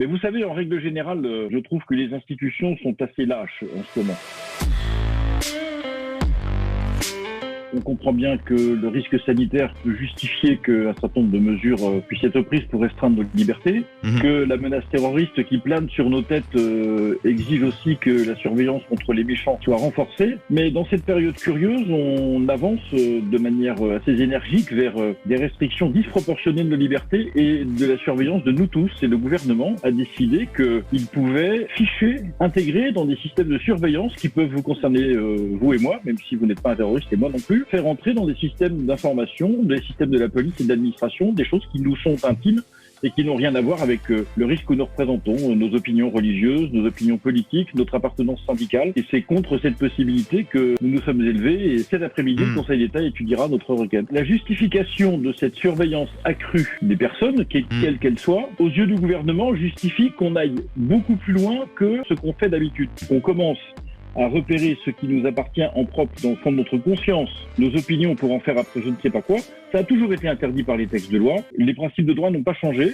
Mais vous savez, en règle générale, je trouve que les institutions sont assez lâches en ce moment. On comprend bien que le risque sanitaire peut justifier qu'un certain nombre de mesures puissent être prises pour restreindre nos libertés, que la menace terroriste qui plane sur nos têtes exige aussi que la surveillance contre les méchants soit renforcée. Mais dans cette période curieuse, on avance de manière assez énergique vers des restrictions disproportionnées de nos libertés et de la surveillance de nous tous. Et le gouvernement a décidé qu'il pouvait ficher, intégrer dans des systèmes de surveillance qui peuvent vous concerner, vous et moi, même si vous n'êtes pas un terroriste et moi non plus, faire entrer dans des systèmes d'information, des systèmes de la police et de l'administration, des choses qui nous sont intimes et qui n'ont rien à voir avec le risque que nous représentons, nos opinions religieuses, nos opinions politiques, notre appartenance syndicale. Et c'est contre cette possibilité que nous nous sommes élevés. Et cet après-midi, le Conseil d'État étudiera notre requête. La justification de cette surveillance accrue des personnes, quelle qu'elle soit, aux yeux du gouvernement, justifie qu'on aille beaucoup plus loin que ce qu'on fait d'habitude. On commence à repérer ce qui nous appartient en propre dans le fond de notre conscience, nos opinions pour en faire après je ne sais pas quoi. Ça a toujours été interdit par les textes de loi. Les principes de droit n'ont pas changé.